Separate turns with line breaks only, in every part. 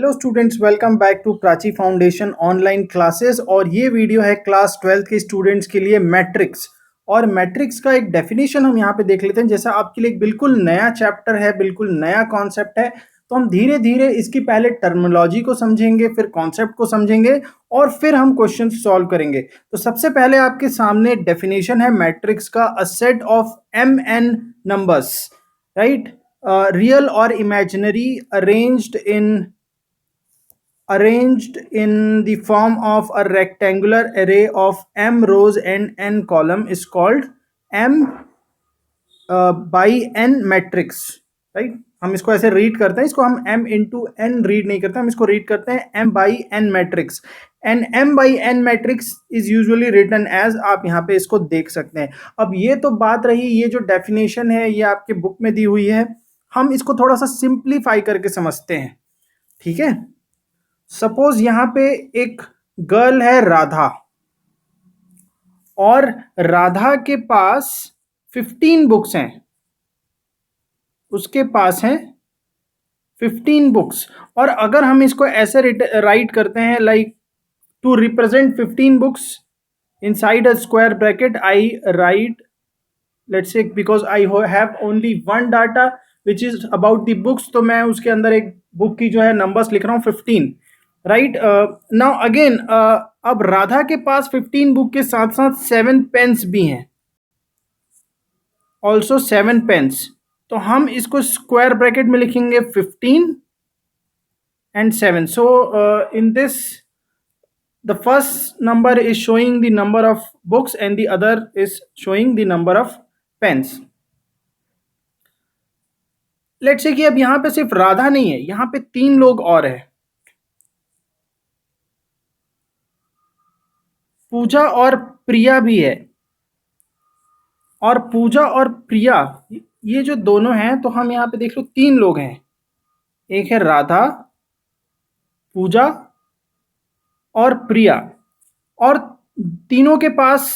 Hello students, welcome back to Prachi foundation online classes. और ये video है क्लास 12 के स्टूडेंट्स के लिए मैट्रिक्स। और मैट्रिक्स का एक डेफिनेशन हम यहाँ पे देख लेते हैं। जैसा आपके लिए एक बिल्कुल नया चैप्टर है, बिल्कुल नया कॉन्सेप्ट है, तो हम धीरे धीरे इसकी पहले टर्मिनोलॉजी को समझेंगे, फिर कॉन्सेप्ट को समझेंगे और फिर हम क्वेश्चन सॉल्व करेंगे। तो सबसे पहले आपके सामने डेफिनेशन है मैट्रिक्स का, a set of mn numbers, right, real और imaginary, arranged in the form of a rectangular array of m rows and n column is called m by n matrix, right. हम इसको ऐसे read करते हैं, इसको हम m into n read नहीं करते, हम इसको रीड करते हैं m by n matrix. And m by n matrix is usually written as, आप यहाँ पे इसको देख सकते हैं। अब ये तो बात रही, ये जो डेफिनेशन है ये आपके बुक में दी हुई है, हम इसको थोड़ा सा सिंप्लीफाई करके समझते हैं, ठीक है। सपोज यहां पे एक गर्ल है राधा, और राधा के पास 15 बुक्स हैं, उसके पास हैं 15 बुक्स। और अगर हम इसको ऐसे राइट करते हैं, like to represent 15 books inside a square bracket, I write, let's say because I have only one data which is about the books, तो मैं उसके अंदर एक बुक की जो है नंबर्स लिख रहा हूँ 15, राइट। नाउ अगेन, अब राधा के पास 15 बुक के साथ साथ 7 पेन्स भी हैं, ऑल्सो 7 पेन्स। तो हम इसको स्क्वायर ब्रैकेट में लिखेंगे 15 and 7. So in this, the first number is showing the number of books and the other is showing the number of pens. Let's say कि अब यहां पे सिर्फ राधा नहीं है, यहां पे 3 लोग और हैं, पूजा और प्रिया भी है। और पूजा और प्रिया ये जो दोनों हैं, तो हम यहाँ पे देख लो 3 लोग हैं, एक है राधा, पूजा और प्रिया। और तीनों के पास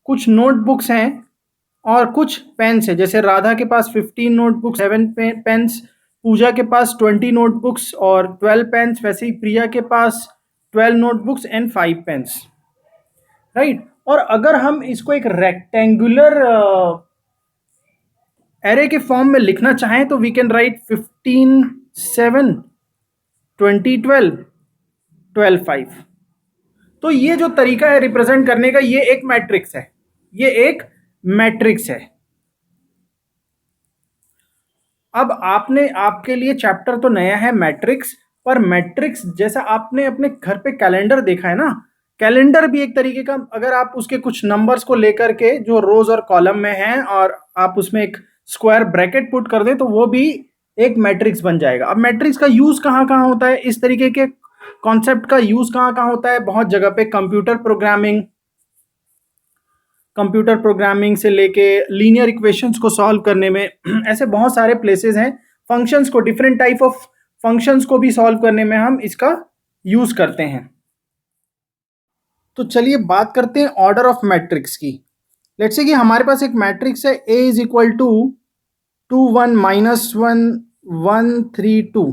कुछ नोटबुक्स हैं और कुछ पेन्स हैं। जैसे राधा के पास 15 नोटबुक्स, 7 पेन्स, पूजा के पास 20 नोटबुक्स और 12 पेन्स, वैसे ही प्रिया के पास 12 नोटबुक्स एंड 5 पेन्स, राइट। और अगर हम इसको एक रेक्टेंगुलर एरे के फॉर्म में लिखना चाहें तो वी कैन राइट 15 7 20 12 12 5। तो ये जो तरीका है रिप्रेजेंट करने का, ये एक मैट्रिक्स है, ये एक मैट्रिक्स है। अब आपने, आपके लिए चैप्टर तो नया है मैट्रिक्स, पर मैट्रिक्स जैसा आपने अपने घर पे कैलेंडर देखा है ना, कैलेंडर भी एक तरीके का, अगर आप उसके कुछ नंबर्स को लेकर के जो रोज और कॉलम में हैं और आप उसमें एक स्क्वायर ब्रैकेट पुट कर दें, तो वो भी एक मैट्रिक्स बन जाएगा। अब मैट्रिक्स का यूज कहाँ कहाँ होता है, इस तरीके के कॉन्सेप्ट का यूज कहाँ कहाँ होता है? बहुत जगह पे, कंप्यूटर प्रोग्रामिंग से लेके लीनियर इक्वेशंस को सॉल्व करने में, ऐसे बहुत सारे प्लेसेस हैं। फंक्शंस को, डिफरेंट टाइप ऑफ फंक्शंस को भी सॉल्व करने में हम इसका यूज करते हैं। तो चलिए बात करते हैं ऑर्डर ऑफ मैट्रिक्स की। लेट्स से कि हमारे पास एक मैट्रिक्स है, A इज इक्वल टू 2 1 -1 1 3 2।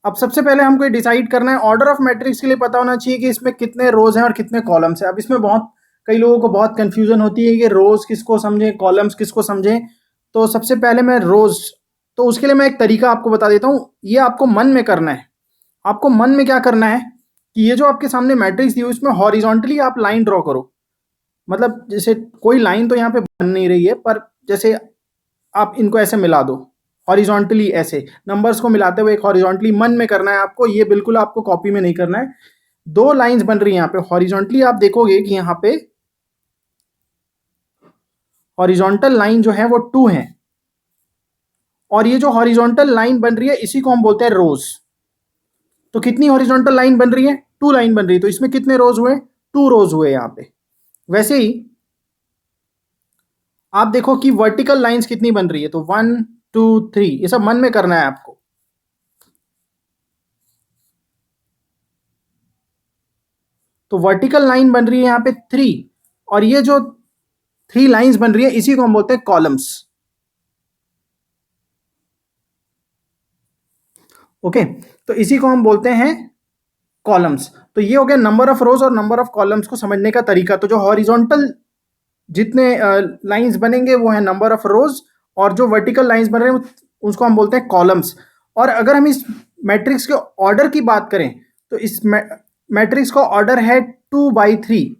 अब सबसे पहले हमको डिसाइड करना है, ऑर्डर ऑफ मैट्रिक्स के लिए पता होना चाहिए कि इसमें कितने रोज हैं और कितने कॉलम्स हैं। अब इसमें कई लोगों को बहुत कंफ्यूजन होती है कि रोज किसको समझें, कॉलम्स किसको समझें। तो सबसे पहले मैं रोज, तो उसके लिए मैं एक तरीका आपको बता देता हूँ। ये आपको मन में करना है। आपको मन में क्या करना है कि ये जो आपके सामने मैट्रिक्स दी हुई, इसमें हॉरिजॉन्टली आप लाइन ड्रॉ करो। मतलब जैसे कोई लाइन तो यहाँ पे बन नहीं रही है, पर जैसे आप इनको ऐसे मिला दो हॉरिजॉन्टली, ऐसे नंबर्स को मिलाते हुए एक हॉरिजॉन्टली मन में करना है आपको। ये बिल्कुल आपको कॉपी में नहीं करना है। 2 लाइंस बन रही है यहाँ पे हॉरिजॉन्टली। आप देखोगे कि यहाँ पे हॉरिजॉन्टल लाइन जो है वो 2 है, और ये जो हॉरिजॉन्टल लाइन बन रही है इसी को हम बोलते हैं रोज। तो कितनी हॉरिजॉन्टल लाइन बन रही है? 2 लाइन बन रही है। तो इसमें कितने रोज हुए? 2 रोज हुए यहाँ पे। वैसे ही आप देखो कि वर्टिकल लाइंस कितनी बन रही है, तो 1 2 3, ये सब मन में करना है आपको। तो वर्टिकल लाइन बन रही है यहाँ पे 3, और ये जो 3 लाइंस बन रही है इसी को हम बोलते हैं कॉलम्स। ओके, तो इसी को हम बोलते हैं कॉलम्स। तो ये हो गया नंबर ऑफ रोज और नंबर ऑफ कॉलम्स को समझने का तरीका। तो जो हॉरिजॉन्टल जितने लाइंस बनेंगे वो है नंबर ऑफ रोज, और जो वर्टिकल लाइंस बन रहे हैं उसको हम बोलते हैं कॉलम्स। और अगर हम इस मैट्रिक्स के ऑर्डर की बात करें तो इस मैट्रिक्स का ऑर्डर है 2/3।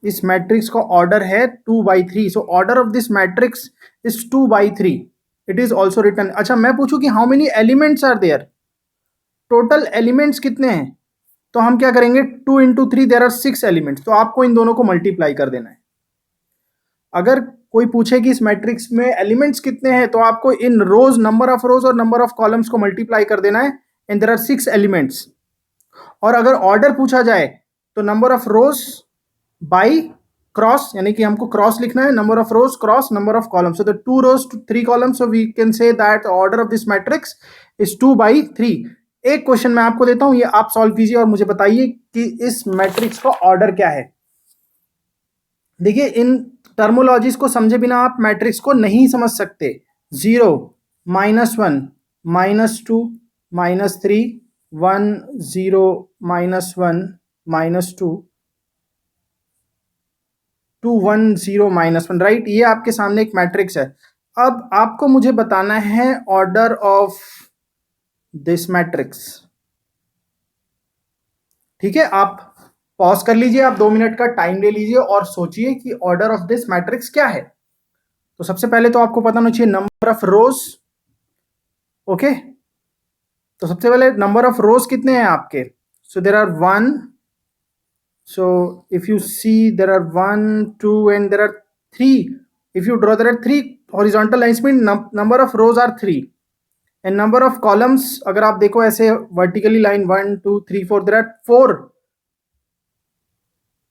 इस मैट्रिक्स का ऑर्डर है 2/3। So order of this matrix is 2/3। It is also written. अच्छा, मैं पूछूं कि how many elements are there, total elements कितने हैं, तो हम क्या करेंगे, 2 into 3 देयर आर 6 एलिमेंट्स। तो आपको इन दोनों को मल्टीप्लाई कर देना है। अगर कोई पूछे कि इस मैट्रिक्स में एलिमेंट्स कितने हैं, तो आपको इन रोज, नंबर ऑफ रोज और नंबर ऑफ कॉलम्स को मल्टीप्लाई कर देना है, एंड देयर आर 6 एलिमेंट्स। और अगर ऑर्डर पूछा जाए तो number of rows by cross, यानी कि हमको क्रॉस लिखना है, number of rows cross number of columns. So the 2 rows to 3 columns, so we can say that the order of this matrix is 2/3। एक क्वेश्चन मैं आपको देता हूं, ये आप सॉल्व कीजिए और मुझे बताइए कि इस मैट्रिक्स का ऑर्डर क्या है। देखिए, इन टर्मोलॉजीज को समझे बिना आप मैट्रिक्स को नहीं समझ सकते। 0, -1, -2, -3, 1, 0, -1, -2, 2, 1, 0, -1, राइट। ये आपके सामने एक मैट्रिक्स है। अब आपको मुझे बताना है ऑर्डर ऑफ दिस मैट्रिक्स। ठीक है, आप पॉज कर लीजिए, आप 2 मिनट का टाइम ले लीजिए और सोचिए कि ऑर्डर ऑफ दिस मैट्रिक्स क्या है। तो सबसे पहले तो आपको पता होना चाहिए नंबर ऑफ रोज। ओके, तो सबसे पहले नंबर ऑफ रोज कितने हैं आपके। So there are 1, so if you see there are 1, 2 and there are 3. If you draw, there are 3 horizontal lines, mean number of rows are 3 and number of columns, अगर आप देखो ऐसे vertically line 1, 2, 3, 4, there are 4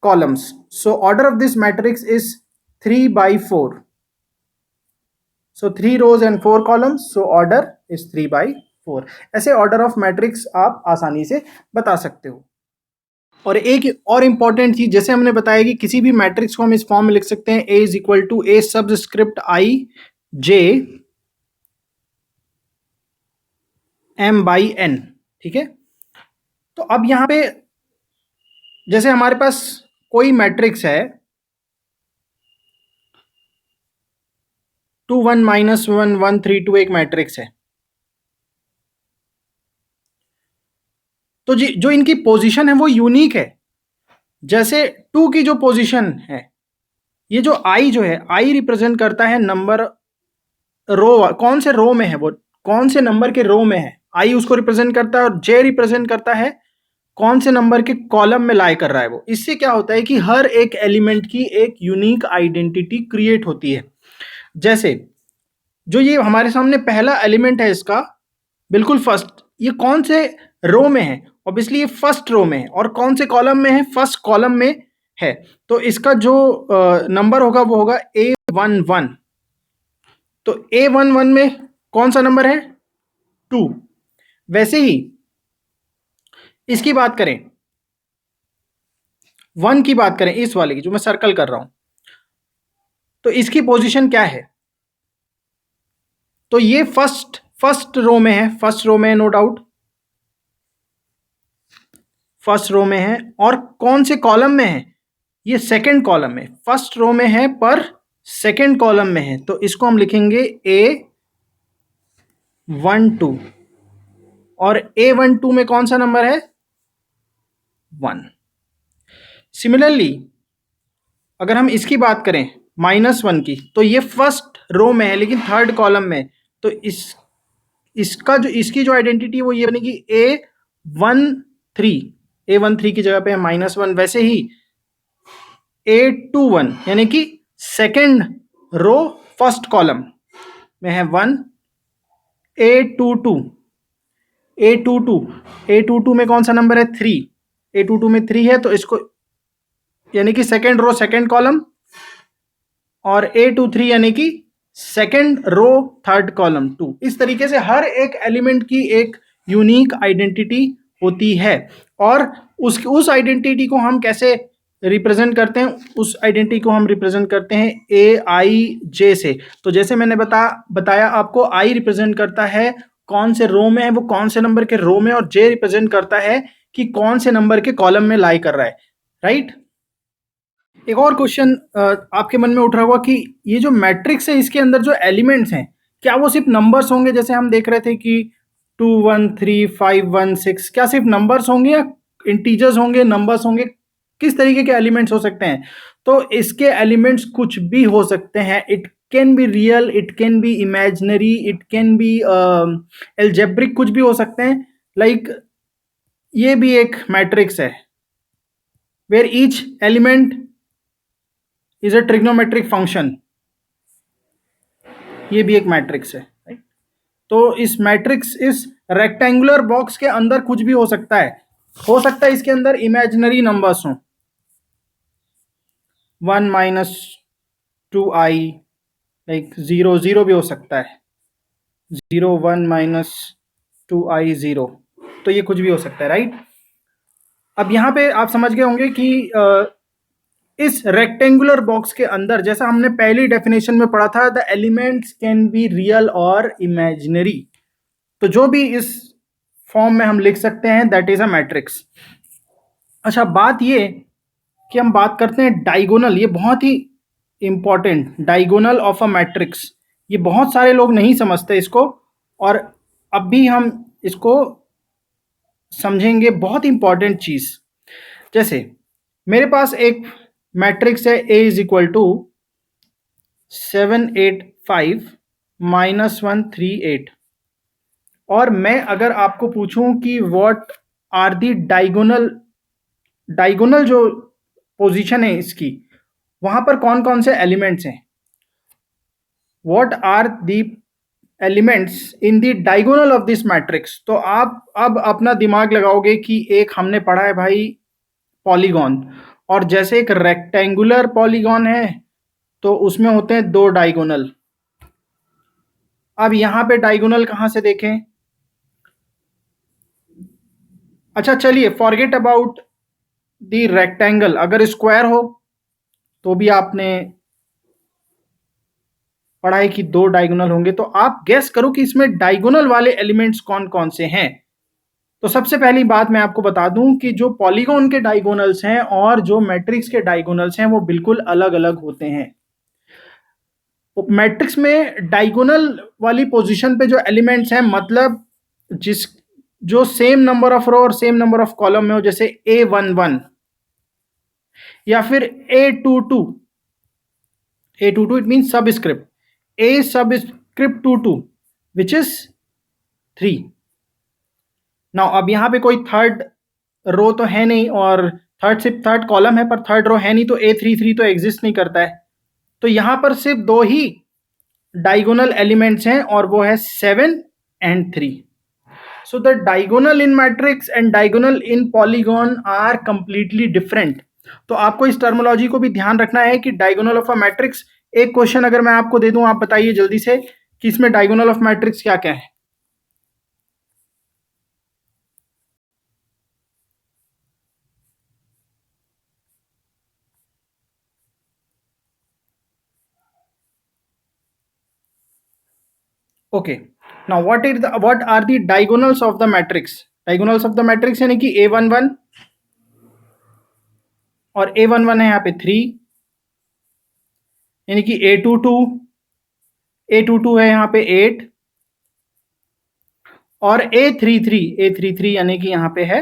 columns. So order of this matrix is 3/4. So 3 rows and 4 columns, so order is 3/4। ऐसे order of matrix आप आसानी से बता सकते हो। और एक और इंपॉर्टेंट चीज, जैसे हमने बताया कि किसी भी मैट्रिक्स को हम इस फॉर्म में लिख सकते हैं, A = A subscript I J M/n। ठीक है, तो अब यहां पे जैसे हमारे पास कोई मैट्रिक्स है 2, 1, -1, 1, 3, 2 एक मैट्रिक्स है, तो जी जो इनकी पोजीशन है वो यूनिक है। जैसे 2 की जो पोजीशन है, ये जो I जो है, I रिप्रेजेंट करता है नंबर रो, कौन से रो में है, वो कौन से नंबर के रो में है, I उसको रिप्रेजेंट करता है। और J रिप्रेजेंट करता है कौन से नंबर के कॉलम में लाई कर रहा है वो। इससे क्या होता है कि हर एक एलिमेंट की एक यूनिक आइडेंटिटी क्रिएट होती है। जैसे जो ये हमारे सामने पहला एलिमेंट है इसका बिल्कुल फर्स्ट, ये कौन से रो में है, ऑब्वियसली ये फर्स्ट रो में है। और कौन से कॉलम में है, फर्स्ट कॉलम में है। तो इसका जो नंबर होगा वो होगा A11। तो A11 में कौन सा नंबर है, 2। वैसे ही इसकी बात करें, 1 की बात करें, इस वाले की जो मैं सर्कल कर रहा हूं, तो इसकी पोजीशन क्या है, तो ये फर्स्ट रो में है, फर्स्ट रो में है, नो डाउट फर्स्ट रो में है। और कौन से कॉलम में है, ये सेकंड कॉलम में, फर्स्ट रो में है पर सेकंड कॉलम में है। तो इसको हम लिखेंगे A12। और A12 में कौन सा नंबर है, 1। सिमिलरली अगर हम इसकी बात करें -1 की, तो ये फर्स्ट रो में है लेकिन थर्ड कॉलम में। तो इसकी जो आइडेंटिटी है वो ये बनेगी A13। A13 की जगह पे है -1। वैसे ही A21 यानी कि सेकेंड रो फर्स्ट कॉलम में है 1। A22 में कौन सा नंबर है, 3। A22 में 3 है, तो इसको यानी कि सेकेंड रो सेकेंड कॉलम। और A23 यानी कि सेकेंड रो थर्ड कॉलम 2। इस तरीके से हर एक एलिमेंट की एक यूनिक आइडेंटिटी होती है। और उस आइडेंटिटी को हम कैसे रिप्रेजेंट करते हैं, उस आइडेंटिटी को हम रिप्रेजेंट करते हैं AIJ से। तो जैसे मैंने बताया आपको, I रिप्रेजेंट करता है कौन से रो में है, वो कौन से नंबर के रो में, और जे रिप्रेजेंट करता है कि कौन से नंबर के कॉलम में लाई कर रहा है, राइट। एक और क्वेश्चन आपके मन में उठ रहा होगा कि ये जो मैट्रिक्स है इसके अंदर जो एलिमेंट्स हैं क्या वो सिर्फ नंबर्स होंगे, जैसे हम देख रहे थे कि 2 1 3 5 1 6, क्या सिर्फ नंबर्स होंगे या इंटीजर्स होंगे, नंबर्स होंगे, किस तरीके के एलिमेंट्स हो सकते हैं? तो इसके एलिमेंट्स कुछ भी हो सकते हैं। It can be real, it can be imaginary, it can be algebraic, कुछ भी हो सकते हैं। लाइक ये भी एक मैट्रिक्स है where each element is a trigonometric function, ये भी एक मैट्रिक्स है, राइट। तो इस मैट्रिक्स, इस रेक्टेंगुलर बॉक्स के अंदर कुछ भी हो सकता है। हो सकता है इसके अंदर इमेजिनरी नंबर्स हों, 1 माइनस 2i, लाइक 0 0 भी हो सकता है, 0 1 माइनस 2i 0, तो ये कुछ भी हो सकता है, राइट। अब यहाँ पे आप समझ गए होंगे कि इस रेक्टेंगुलर बॉक्स के अंदर, जैसा हमने पहली डेफिनेशन में पढ़ा था, the elements can be real और इमेजिनरी, तो जो भी इस फॉर्म में हम लिख सकते हैं दैट इज अ मैट्रिक्स। अच्छा, बात ये कि हम बात करते हैं डायगोनल, ये बहुत ही important, diagonal of a matrix, ये बहुत सारे लोग नहीं समझते इसको, और अब भी हम इसको समझेंगे, बहुत इंपॉर्टेंट चीज। जैसे मेरे पास एक मैट्रिक्स है A is equal to 7 8 5 minus 1 3 8, और मैं अगर आपको पूछूं कि what are the diagonal, diagonal जो पोजीशन है इसकी, वहां पर कौन कौन से एलिमेंट्स हैं, what are the elements in the diagonal of this matrix, तो आप अब अपना दिमाग लगाओगे कि एक हमने पढ़ा है भाई पॉलीगॉन, और जैसे एक रेक्टेंगुलर पॉलीगॉन है तो उसमें होते हैं 2 डायगोनल। अब यहां पे डायगोनल कहां से देखें? अच्छा चलिए, फॉरगेट अबाउट दी रेक्टेंगल, अगर स्क्वायर हो तो भी आपने पढ़ा है कि 2 डायगोनल होंगे, तो आप गेस करो कि इसमें डायगोनल वाले एलिमेंट्स कौन कौन से हैं। तो सबसे पहली बात मैं आपको बता दूं कि जो पॉलीगॉन के डायगोनल्स हैं और जो मैट्रिक्स के डायगोनल्स हैं वो बिल्कुल अलग अलग होते हैं। मैट्रिक्स में डायगोनल वाली पोजीशन पे जो एलिमेंट्स हैं, मतलब जिस जो सेम नंबर ऑफ रो और सेम नंबर ऑफ कॉलम में हो, जैसे A11 या फिर A22, A22 it mean subscript, A subscript 22 which is 3। Now अब यहां पे कोई थर्ड रो तो है नहीं, और सिर्फ थर्ड कॉलम है पर थर्ड रो है नहीं, तो A33 तो एग्जिस्ट नहीं करता है। तो यहां पर सिर्फ 2 ही डायगोनल एलिमेंट्स हैं, और वो है 7 and 3। So the diagonal in matrix and diagonal in polygon are completely different। तो आपको इस टर्मोलॉजी को भी ध्यान रखना है कि डायगोनल ऑफ अ मैट्रिक्स, एक क्वेश्चन अगर मैं आपको दे दूं, आप बताइए जल्दी से कि इसमें डायगोनल ऑफ मैट्रिक्स क्या क्या है। Okay, now what are the diagonals of the matrix? Diagonals of the matrix यानी कि A11, और A11 है यहाँ पे 3, यानी कि A22 है यहाँ पे 8, और A33 यानी कि यहाँ पे है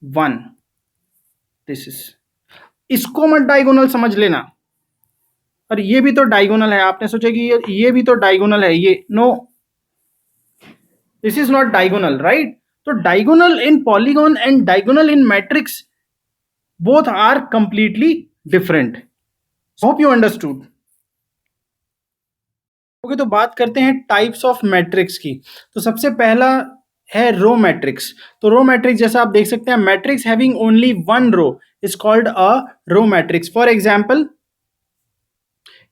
1। दिस इज, इसको मत डायगोनल समझ लेना, और ये भी तो डायगोनल है, आपने सोचा कि ये भी तो डायगोनल है, ये no, this is not diagonal, right. तो diagonal in polygon and diagonal in matrix both are completely different. Hope you understood. Okay, तो बात करते हैं टाइप्स ऑफ मैट्रिक्स की। तो सबसे पहला है रो मैट्रिक्स। तो रो मैट्रिक्स जैसा आप देख सकते हैं, matrix having only 1 row is called a row matrix. For example,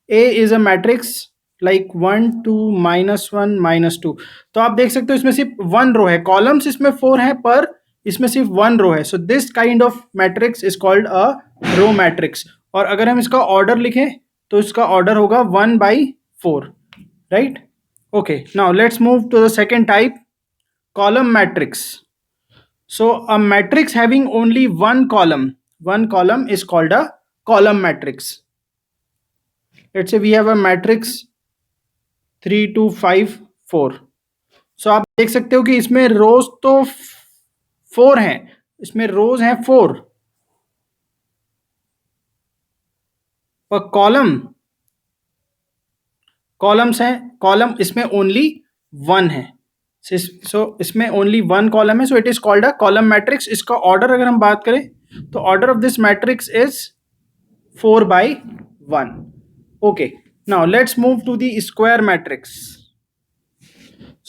A is a matrix like 1 2 -1 -2। तो आप देख सकते हो इसमें सिर्फ 1 रो है, कॉलम्स इसमें 4 है पर इसमें सिर्फ 1 रो है। So this kind of matrix is called a row matrix. और अगर हम इसका ऑर्डर लिखें तो इसका ऑर्डर होगा 1/4, right. Okay, now let's move to the second type, column matrix. So a matrix having only one column is called a column matrix. Let's say we have a matrix 3 2 5 4. सो आप देख सकते हो कि इसमें रोज तो 4 हैं, इसमें रोज हैं 4, पर कॉलम्स हैं, कॉलम इसमें ओनली 1 है। सो इसमें ओनली 1 कॉलम है, so it is called a column matrix. इसका ऑर्डर अगर हम बात करें तो order of this matrix is 4/1. Okay, now let's move to the square matrix.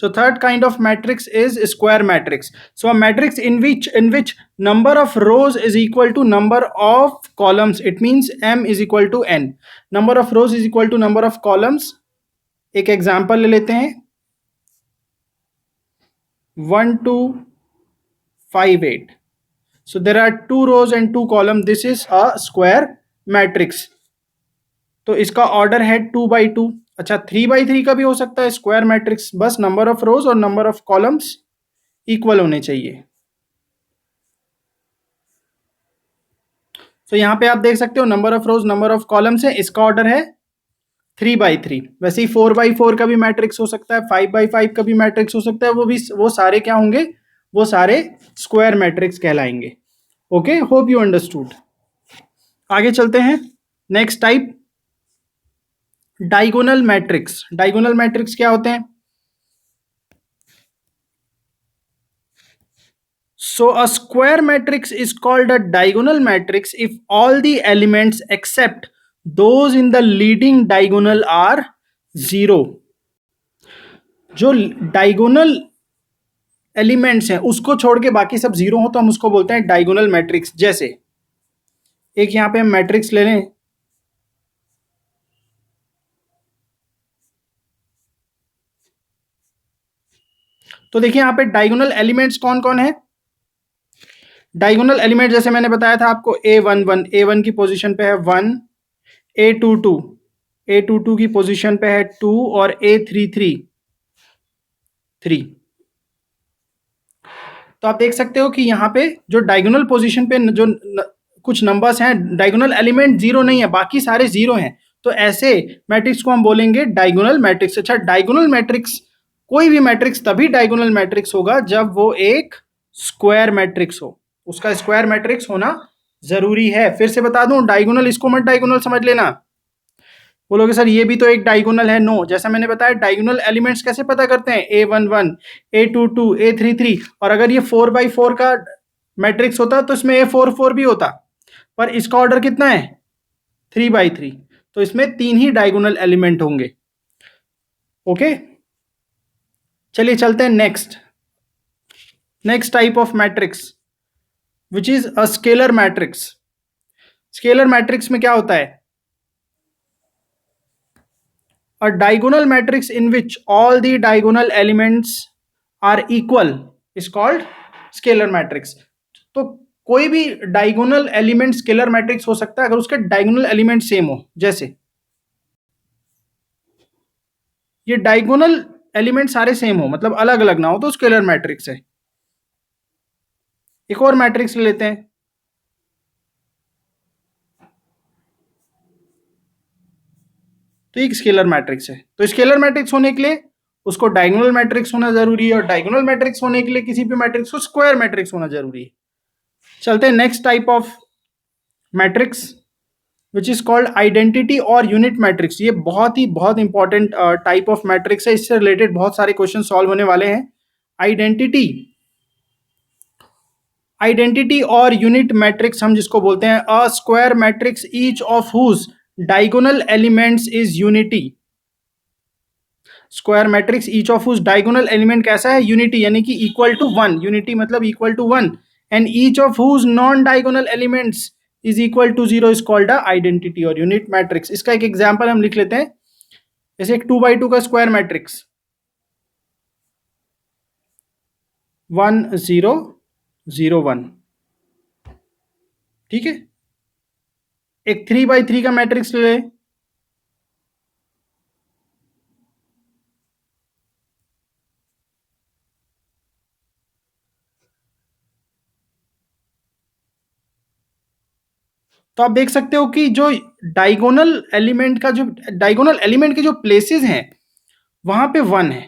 So third kind of matrix is square matrix. So a matrix in which number of rows is equal to number of columns. It means m is equal to n. Number of rows is equal to number of columns. एक example ले लेते हैं, 1 2 5 8. So there are 2 rows and 2 columns. This is a square matrix. तो इसका order है 2/2. अच्छा, 3/3 का भी हो सकता है स्क्वायर मैट्रिक्स, बस नंबर ऑफ रोज और नंबर ऑफ कॉलम्स इक्वल होने चाहिए। तो यहां पे आप देख सकते हो number of rose number of columns है, इसका ऑर्डर है 3/3. वैसे ही 4/4 का भी मैट्रिक्स हो सकता है, 5/5 का भी मैट्रिक्स हो सकता है, वो सारे क्या होंगे, वो सारे स्क्वायर मैट्रिक्स कहलाएंगे। Okay, hope you understood. आगे चलते हैं, next type, diagonal matrix. Diagonal matrix क्या होते हैं? So a square matrix is called a diagonal matrix if all the elements except those in the leading diagonal are 0. जो diagonal elements हैं उसको छोड़ के बाकी सब 0 हो तो हम उसको बोलते हैं डायगोनल मैट्रिक्स। जैसे एक यहां पे हम मैट्रिक्स ले लें, तो देखिए यहां पे डायगोनल एलिमेंट्स कौन कौन है। डायगोनल एलिमेंट जैसे मैंने बताया था आपको, A11 की पोजीशन पे है 1, A22 की पोजीशन पे है 2 और A33 3। तो आप देख सकते हो कि यहाँ पे जो डायगोनल पोजीशन पे जो कुछ नंबर्स हैं, डायगोनल एलिमेंट 0 नहीं है, बाकी सारे 0 हैं, तो ऐसे मैट्रिक्स को हम बोलेंगे डायगोनल मैट्रिक्स। अच्छा, डायगोनल मैट्रिक्स, कोई भी मैट्रिक्स तभी डायगोनल मैट्रिक्स होगा जब वो एक स्क्वायर मैट्रिक्स हो, उसका स्क्वायर मैट्रिक्स होना जरूरी है। फिर से बता दूं, डायगोनल इसको मत डायगोनल समझ लेना, बोलोगे सर ये भी तो एक डायगोनल है। नो, जैसा मैंने बताया डायगोनल एलिमेंट्स कैसे पता करते हैं, A11 A22 A33, और अगर ये 4/4 का मैट्रिक्स होता तो इसमें A44 भी होता, पर इसका ऑर्डर कितना है 3/3, तो इसमें 3 ही डायगोनल एलिमेंट होंगे। ओके, चलिए चलते हैं next type of matrix which is a scalar matrix. Scalar matrix में क्या होता है, a diagonal matrix in which all the diagonal elements are equal is called scalar matrix. तो कोई भी डायगोनल एलिमेंट स्केलर मैट्रिक्स हो सकता है अगर उसके डायगोनल एलिमेंट सेम हो। जैसे ये डायगोनल एलिमेंट सारे सेम हो, मतलब अलग अलग ना हो, तो स्केलर मैट्रिक्स है। एक और मैट्रिक्स ले लेते हैं, तो एक स्केलर मैट्रिक्स है। तो स्केलर मैट्रिक्स होने के लिए उसको डायगोनल मैट्रिक्स होना जरूरी है, और डायगोनल मैट्रिक्स होने के लिए किसी भी मैट्रिक्स को स्क्वायर मैट्रिक्स होना जरूरी है। चलते हैं next type of matrix which is called identity और यूनिट मैट्रिक्स। ये बहुत इंपॉर्टेंट टाइप ऑफ मैट्रिक्स है, इससे रिलेटेड बहुत सारे क्वेश्चन सॉल्व होने वाले हैं। आइडेंटिटी और यूनिट मैट्रिक्स हम जिसको बोलते हैं, a square matrix each of whose diagonal elements is unity. Square matrix each of whose diagonal element कैसा है, यूनिटी, यानी कि इक्वल टू 1, यूनिटी मतलब equal to 1, and each of whose non diagonal elements is equal to 0 is called identity और unit matrix. इसका एक example हम लिख लेते हैं, जैसे एक 2/2 का स्क्वायर मैट्रिक्स 1 0 0 1, ठीक है। एक 3/3 का मैट्रिक्स ले, तो आप देख सकते हो कि जो डायगोनल एलिमेंट के जो प्लेसेस हैं वहां पे 1 है,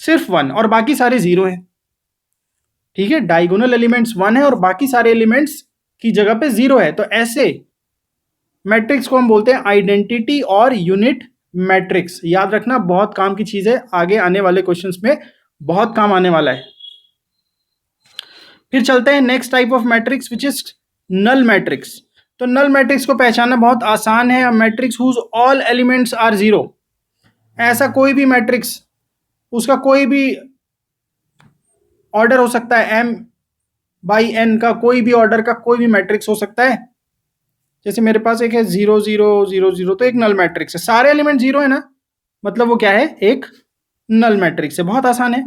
सिर्फ 1, और बाकी सारे 0 है। ठीक है, डायगोनल एलिमेंट्स 1 है और बाकी सारे एलिमेंट्स की जगह पे 0 है। तो ऐसे मैट्रिक्स को हम बोलते हैं आइडेंटिटी और यूनिट मैट्रिक्स। याद रखना, बहुत काम की चीज है, आगे आने वाले क्वेश्चंस में बहुत काम आने वाला है। फिर चलते हैं next type of matrix which is null matrix. तो नल मैट्रिक्स को पहचानना बहुत आसान है। Matrix whose all elements are 0। ऐसा कोई भी मैट्रिक्स, उसका कोई भी ऑर्डर हो सकता है, m/n का कोई भी ऑर्डर का कोई भी मैट्रिक्स हो सकता है। जैसे मेरे पास एक है 0 0 0 0, तो एक नल मैट्रिक्स है, सारे एलिमेंट 0 है ना, मतलब वो क्या है, एक नल मैट्रिक्स है। बहुत आसान है,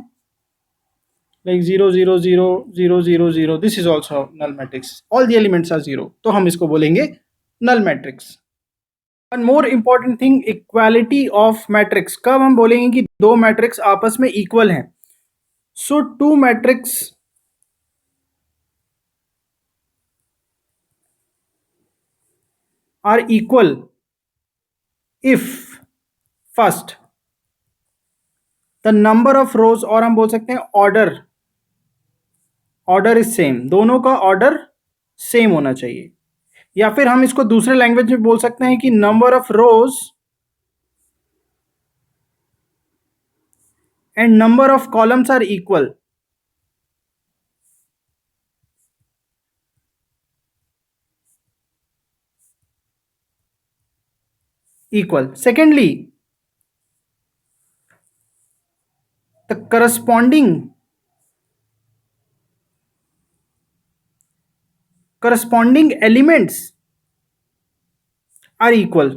like 0 0 0 0 0 0, this is also null matrix, all the elements are 0, तो हम इसको बोलेंगे null matrix. One more important thing, equality of matrix. कब हम बोलेंगे कि दो मैट्रिक्स आपस में इक्वल हैं? So two matrix are equal if first the number of rows, और हम बोल सकते हैं ऑर्डर इज सेम, दोनों का ऑर्डर सेम होना चाहिए। या फिर हम इसको दूसरे लैंग्वेज में बोल सकते हैं कि number of rows and number of columns are equal. Secondly, the corresponding elements are equal.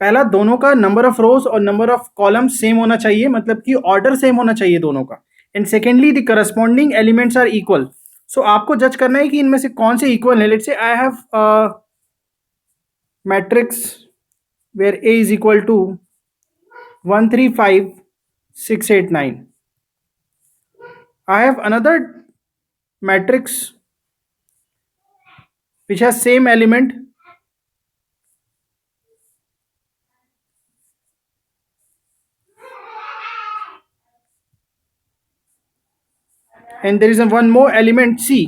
पहला, दोनों का नंबर ऑफ रोज और नंबर ऑफ कॉलम सेम होना चाहिए, मतलब कि ऑर्डर सेम होना चाहिए दोनों का। And secondly, the corresponding elements are equal. So आपको जज करना है कि इनमें से कौन से इक्वल है। Let's say I have matrix where A is equal to 1 3 5 6 8 9. I have another matrix which has same element and there is one more element C.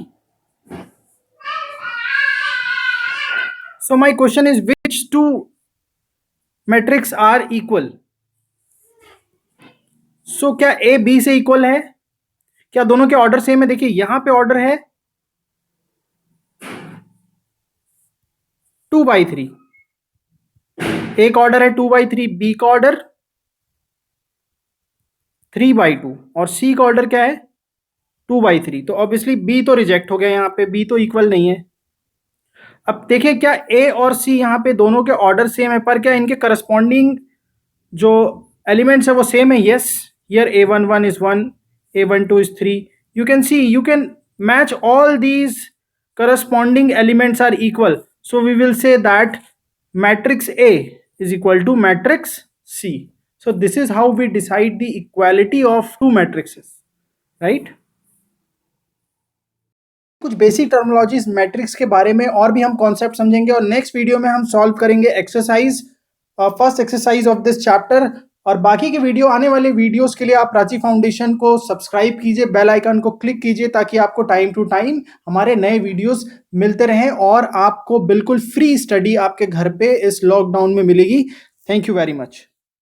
So my question is, which two matrix are equal? So क्या A B से equal है? क्या दोनों के order same है? देखिए यहां पे ऑर्डर है 2/3, एक ऑर्डर है 2/3, B का ऑर्डर 3/2 और C का ऑर्डर क्या है 2/3। तो ऑब्वियसली B तो रिजेक्ट हो गया, यहाँ पे B तो इक्वल नहीं है। अब देखिए, क्या A और C यहाँ पे दोनों के ऑर्डर सेम है, पर क्या इनके करस्पॉन्डिंग जो एलिमेंट्स है वो सेम है? Yes, here A11 is 1, A12 is 3. You can see, you can match all these corresponding elements are equal. So we will say that matrix A is equal to matrix C. So this is how we decide the equality of two matrices, right? कुछ basic terminologies matrix के बारे में और भी हम concept समझेंगे, और next video में हम सॉल्व करेंगे exercise, first exercise of this chapter. और बाकी के वीडियो, आने वाले वीडियोस के लिए आप प्राची फाउंडेशन को सब्सक्राइब कीजिए, बेल आइकन को क्लिक कीजिए, ताकि आपको टाइम टू टाइम हमारे नए वीडियोस मिलते रहें और आपको बिल्कुल फ्री स्टडी आपके घर पे इस लॉकडाउन में मिलेगी। Thank you very much.